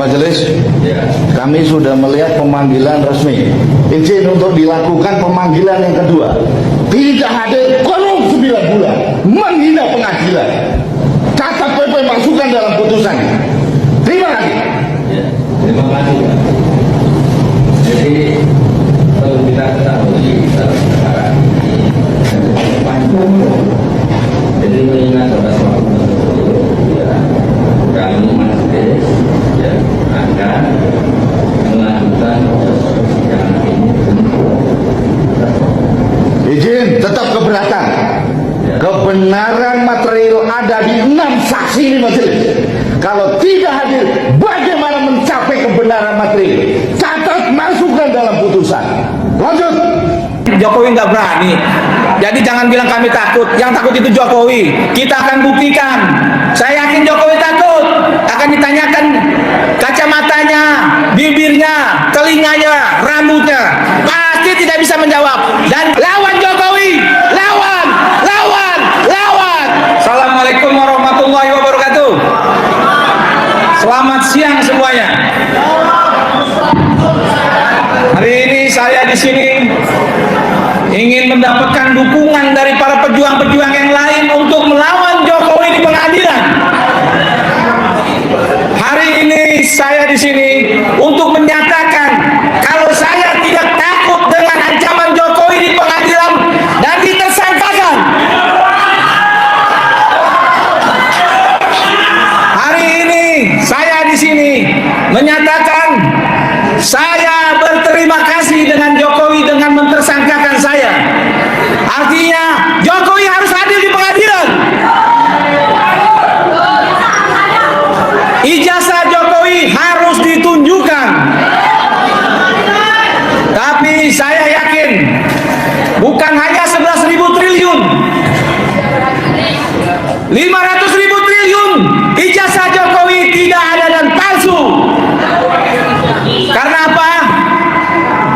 majelis, kami sudah melihat pemanggilan resmi. Izin untuk dilakukan pemanggilan yang kedua. Tidak hadir kurung 9 bulan, menghina pengadilan. Catat PP masukkan dalam putusan. Terima kasih. Ya, terima kasih. Jadi perlu kita ketahui sekarang ini jadi mengingat atas waktu ya, kami majelis ya akan melanjutkan yang ini. Izin tetap keberatan. Kebenaran material ada di 6 saksi ini majelis. Kalau tidak hadir, bagaimana mencapai kebenaran material? Catat, masukkan dalam putusan. Lanjut. Jokowi nggak berani, jadi jangan bilang kami takut. Yang takut itu Jokowi. Kita akan buktikan. Saya yakin Jokowi takut. Akan ditanyakan kacamatanya, bibirnya, telinganya, rambutnya, pasti tidak bisa menjawab. Dan lawan Jokowi, lawan. Assalamualaikum warahmatullahi wabarakatuh. Selamat siang semuanya. Hari ini saya di sini ingin mendapatkan dukungan dari para pejuang-pejuang yang lain untuk melawan Jokowi di pengadilan. Hari ini saya di sini untuk menyatakan kalau saya tidak takut dengan ancaman Jokowi di pengadilan dan ditersangkakan. Hari ini saya di sini menyatakan saya berterima kasih dengan Jokowi dengan mentersangkakan saya. Artinya Jokowi harus hadir di pengadilan. Ijazah Jokowi harus ditunjukkan. Tapi saya yakin bukan hanya 11.000 triliun, 500.000 triliun ijazah Jokowi tidak ada dan palsu. Karena apa?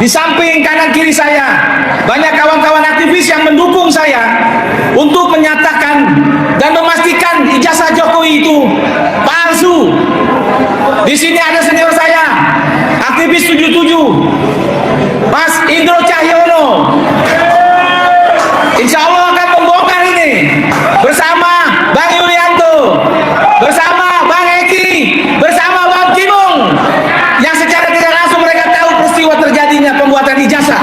Di samping kanan kiri saya banyak kawan-kawan aktivis yang mendukung saya untuk menyatakan dan memastikan ijazah Jokowi itu palsu. Di sini ada senior saya, aktivis 77, Mas Indro Cahyono. Insya Allah akan membongkar ini bersama Bang Yulianto, bersama Bang Eki, bersama Bang Cimung, yang secara tidak langsung mereka tahu peristiwa terjadinya pembuatan ijazah.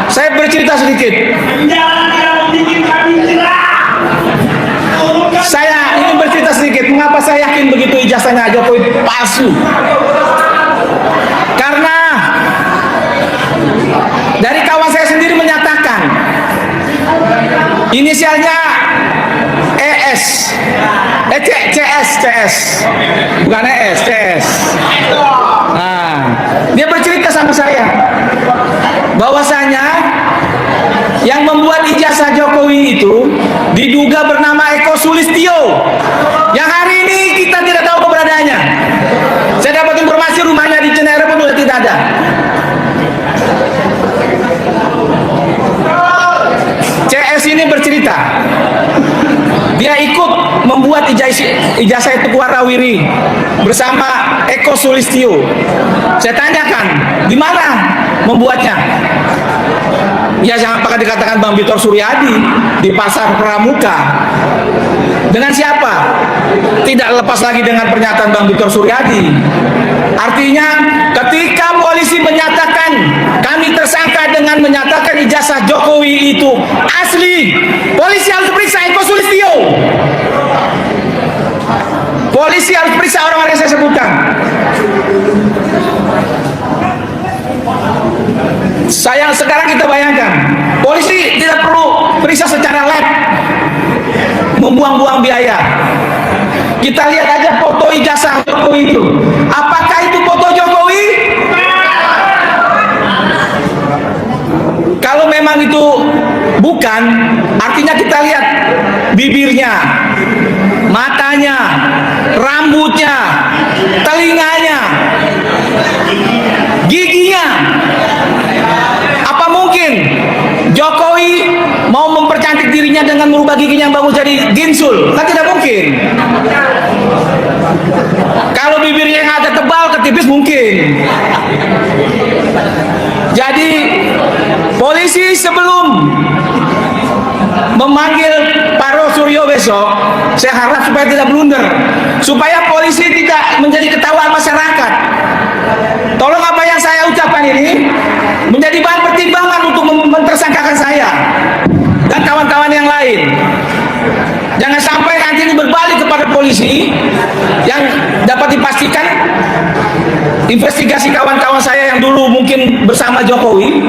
Saya bercerita sedikit. Saya ingin bercerita sedikit mengapa saya yakin begitu ijazahnya Jokowi palsu. Karena dari kawan saya sendiri menyatakan inisialnya ES, CS, bukan ES, CS. Nah, dia bercerita sama saya bahwasanya yang membuat ijazah Jokowi itu diduga bernama Eko Sulistyo, yang hari ini kita tidak tahu keberadaannya. Saya dapat informasi rumahnya di Cenere pun sudah tidak ada. CS ini bercerita dia ikut membuat ijazah itu warawiri bersama Eko Sulistyo. Saya tanyakan di mana membuatnya. Ya, jangan pakai dikatakan Bang Vitor Suryadi di Pasar Pramuka. Dengan siapa? Tidak lepas lagi dengan pernyataan Bang Vitor Suryadi. Artinya ketika polisi menyatakan kami tersangka dengan menyatakan ijazah Jokowi itu asli, polisi harus periksa Eko Sulistyo. Polisi harus periksa orang-orang yang saya sebutkan. Sayang sekarang kita bayangkan, polisi tidak perlu periksa secara lab, membuang-buang biaya. Kita lihat aja foto ijazah Jokowi itu. Apakah itu foto Jokowi? Kalau memang itu bukan, artinya kita lihat bibirnya, matanya, rambutnya, telinganya, giginya. Apa mungkin Jokowi mau mempercantik dirinya hanya dengan merubah giginya yang bagus jadi ginsul, kan tidak mungkin. Kalau bibirnya yang agak tebal ke tipis mungkin. Jadi polisi sebelum memanggil Pak Rosuryo besok, saya harap supaya tidak blunder, supaya polisi tidak menjadi ketahuan masyarakat. Tolong apa yang saya ucapkan ini menjadi bahan pertimbangan untuk mentersangkakan saya dan kawan-kawan yang lain. Jangan sampai nanti ini berbalik kepada polisi yang dapat dipastikan investigasi kawan-kawan saya yang dulu mungkin bersama Jokowi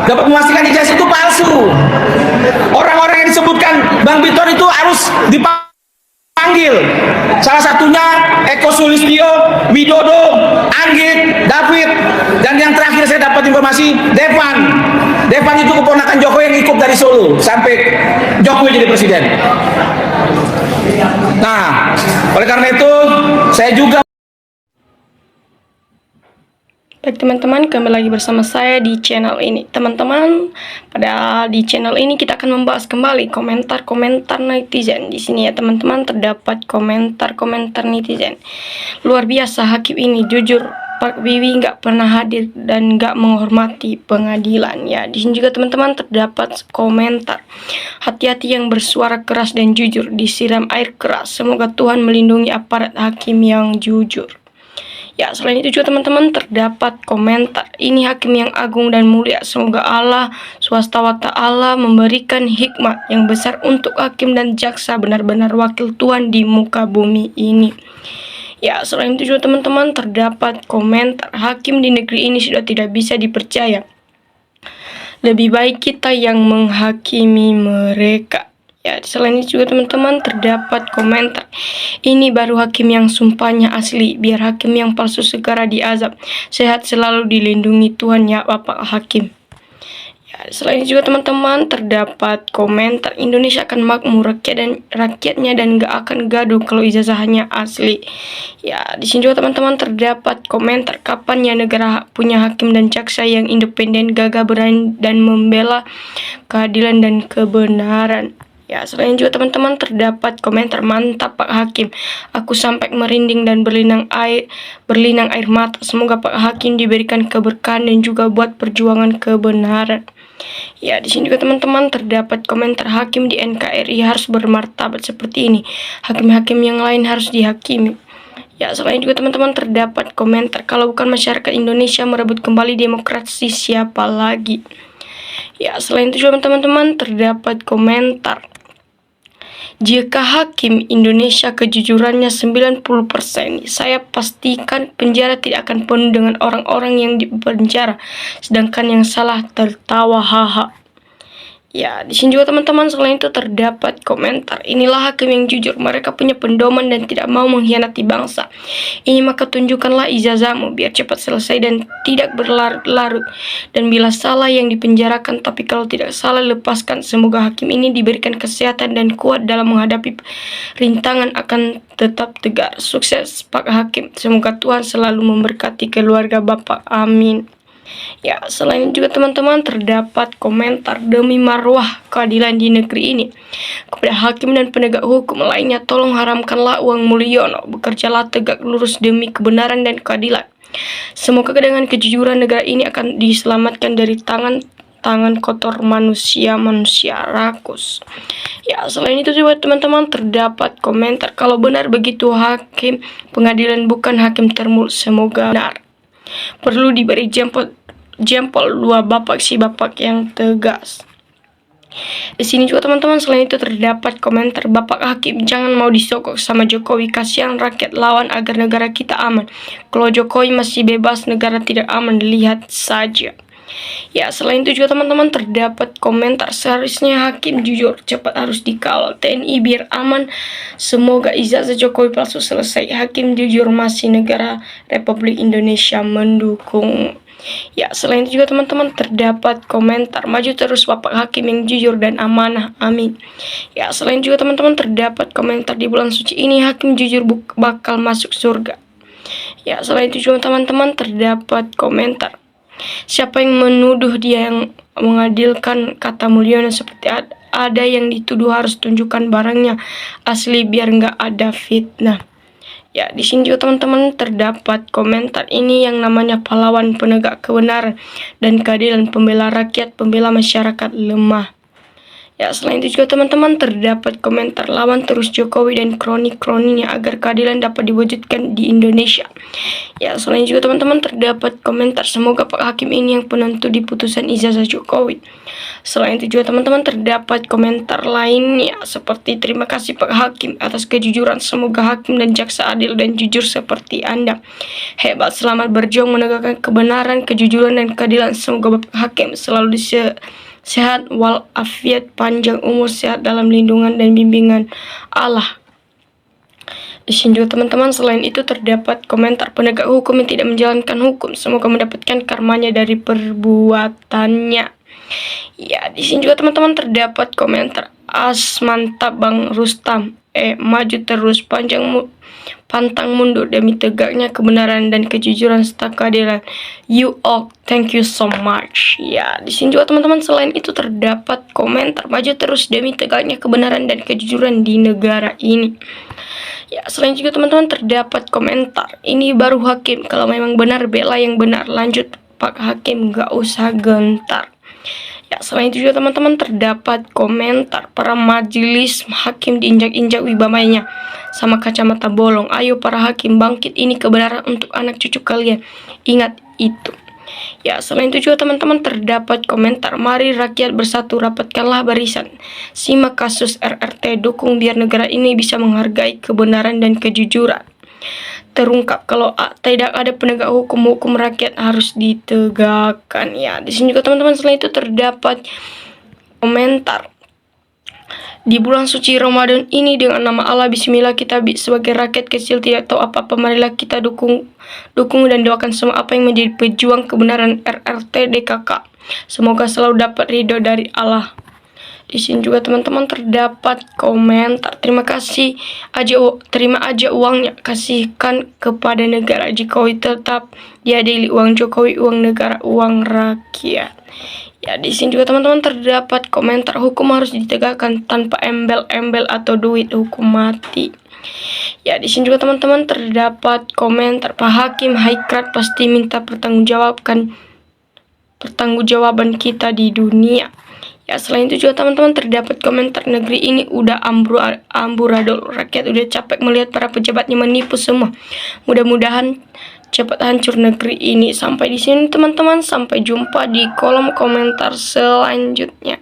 dapat memastikan ijazah itu palsu. Orang-orang yang disebutkan Bang Biton itu harus dipanggil. Salah satunya Eko Sulistyo, Widodo, Anggit, David, dan yang terakhir saya dapat informasi Devan. Devan itu keponakan Jokowi yang ikut dari Solo sampai Jokowi jadi presiden. Nah, oleh karena itu saya juga. Baik teman-teman, kembali lagi bersama saya di channel ini. Teman-teman, pada di channel ini kita akan membahas kembali komentar-komentar netizen. Di sini ya teman-teman terdapat komentar-komentar netizen. Luar biasa hakim ini, jujur Pak Wiwi nggak pernah hadir dan nggak menghormati pengadilan. Ya, di sini juga teman-teman terdapat komentar. Hati-hati yang bersuara keras dan jujur, disiram air keras. Semoga Tuhan melindungi aparat hakim yang jujur. Ya, selain itu juga teman-teman terdapat komentar. Ini hakim yang agung dan mulia. Semoga Allah swasta wa ta'ala memberikan hikmah yang besar untuk hakim dan jaksa, benar-benar wakil Tuhan di muka bumi ini. Ya, selain itu juga teman-teman terdapat komentar. Hakim di negeri ini sudah tidak bisa dipercaya. Lebih baik kita yang menghakimi mereka. Ya, selain itu juga teman-teman terdapat komentar. Ini baru hakim yang sumpahnya asli. Biar hakim yang palsu segera diazab. Sehat selalu dilindungi Tuhan ya Bapak Hakim. Ya, selain itu juga teman-teman terdapat komentar. Indonesia akan makmur rakyatnya dan gak akan gaduh kalau ijazahnya asli. Ya, di sini juga teman-teman terdapat komentar. Kapan ya negara punya hakim dan jaksa yang independen, gagah berani dan membela keadilan dan kebenaran. Ya, selain juga teman-teman terdapat komentar. Mantap Pak Hakim, aku sampai merinding dan berlinang air mata. Semoga Pak Hakim diberikan keberkahan dan juga buat perjuangan kebenaran. Ya, di sini juga teman-teman terdapat komentar. Hakim di NKRI harus bermartabat seperti ini. Hakim-hakim yang lain harus dihakimi. Ya, selain juga teman-teman terdapat komentar. Kalau bukan masyarakat Indonesia merebut kembali demokrasi, siapa lagi? Ya, selain itu juga teman-teman terdapat komentar. Jika hakim Indonesia kejujurannya 90%, saya pastikan penjara tidak akan penuh dengan orang-orang yang dipenjara, sedangkan yang salah tertawa haha. Ya, di sini juga teman-teman selain itu terdapat komentar. Inilah hakim yang jujur, mereka punya pedoman dan tidak mau mengkhianati bangsa. Ini maka tunjukkanlah ijazahmu biar cepat selesai dan tidak berlarut-larut. Dan bila salah yang dipenjarakan, tapi kalau tidak salah lepaskan. Semoga hakim ini diberikan kesehatan dan kuat dalam menghadapi rintangan, akan tetap tegar. Sukses Pak Hakim. Semoga Tuhan selalu memberkati keluarga Bapak. Amin. Ya, selain juga teman-teman terdapat komentar. Demi marwah keadilan di negeri ini, kepada hakim dan penegak hukum lainnya, tolong haramkanlah uang Mulyono. Bekerjalah tegak lurus demi kebenaran dan keadilan. Semoga dengan kejujuran negara ini akan diselamatkan dari tangan kotor manusia rakus. Ya, selain itu juga teman-teman terdapat komentar. Kalau benar begitu hakim pengadilan bukan hakim termul, semoga benar. Perlu diberi jempol dua bapak si bapak yang tegas. Di sini juga teman-teman selain itu terdapat komentar. Bapak Hakim jangan mau disokok sama Jokowi, kasihan rakyat, lawan agar negara kita aman. Kalau Jokowi masih bebas, negara tidak aman, lihat saja. Ya, selain itu juga teman-teman terdapat komentar. Seharusnya hakim jujur, cepat harus dikawal TNI biar aman. Semoga ijazah Jokowi palsu selesai. Hakim jujur, masih negara Republik Indonesia mendukung. Ya, selain itu juga teman-teman terdapat komentar. Maju terus Bapak Hakim yang jujur dan amanah, amin. Ya, selain juga teman-teman terdapat komentar. Di bulan suci ini hakim jujur bakal masuk surga. Ya, selain itu juga teman-teman terdapat komentar. Siapa yang menuduh dia yang mengadilkan, kata Mulyono, seperti ada yang dituduh harus tunjukkan barangnya asli biar nggak ada fitnah. Ya, di sini juga teman-teman terdapat komentar ini yang namanya pahlawan penegak kebenaran dan keadilan, pembela rakyat, pembela masyarakat lemah. Ya, selain itu juga teman-teman terdapat komentar lawan terus Jokowi dan kroni-kroninya agar keadilan dapat diwujudkan di Indonesia. Ya, selain juga teman-teman terdapat komentar semoga Pak Hakim ini yang penentu di putusan ijazah Jokowi. Selain itu juga teman-teman terdapat komentar lainnya seperti terima kasih Pak Hakim atas kejujuran, semoga hakim dan jaksa adil dan jujur seperti Anda. Hebat, selamat berjuang menegakkan kebenaran, kejujuran dan keadilan. Semoga Bapak Hakim selalu sehat walafiat, panjang umur, sehat dalam lindungan dan bimbingan Allah. Di sini juga teman-teman selain itu terdapat komentar penegak hukum yang tidak menjalankan hukum, semoga mendapatkan karmanya dari perbuatannya. Ya, di sini juga teman-teman terdapat komentar mantap Bang Rustam, maju terus, pantang mundur demi tegaknya kebenaran dan kejujuran serta keadilan. You all, thank you so much. Ya, di sini juga teman-teman selain itu terdapat komentar maju terus demi tegaknya kebenaran dan kejujuran di negara ini. Ya, selain juga teman-teman terdapat komentar ini baru hakim, kalau memang benar bela yang benar, lanjut Pak Hakim, gak usah gentar. Ya, selain itu juga teman-teman terdapat komentar para majelis hakim diinjak-injak wibawanya sama kacamata bolong. Ayo para hakim bangkit, ini kebenaran untuk anak cucu kalian. Ingat itu. Ya, selain itu juga teman-teman terdapat komentar mari rakyat bersatu, rapatkanlah barisan. Simak kasus RRT, dukung biar negara ini bisa menghargai kebenaran dan kejujuran. Terungkap kalau tidak ada penegak hukum, hukum rakyat harus ditegakkan. Ya, di sini juga teman-teman selain itu terdapat komentar di bulan suci Ramadan ini dengan nama Allah bismillah kita sebagai rakyat kecil tidak tahu apa-apa, marilah kita dukung dan doakan semua apa yang menjadi pejuang kebenaran RRT DKK. Semoga selalu dapat ridho dari Allah. Di sini juga teman-teman terdapat komentar terima kasih terima aja uangnya, kasihkan kepada negara. Jokowi tetap diadili, uang Jokowi uang negara, uang rakyat. Ya, di sini juga teman-teman terdapat komentar hukum harus ditegakkan tanpa embel-embel atau duit, hukum mati. Ya, di sini juga teman-teman terdapat komentar Pak Hakim Haikrat pasti minta pertanggungjawaban kita di dunia. Ya, selain itu juga teman-teman terdapat komentar negeri ini udah amburadul, rakyat udah capek melihat para pejabatnya menipu semua. Mudah-mudahan cepat hancur negeri ini. Sampai di sini teman-teman, sampai jumpa di kolom komentar selanjutnya.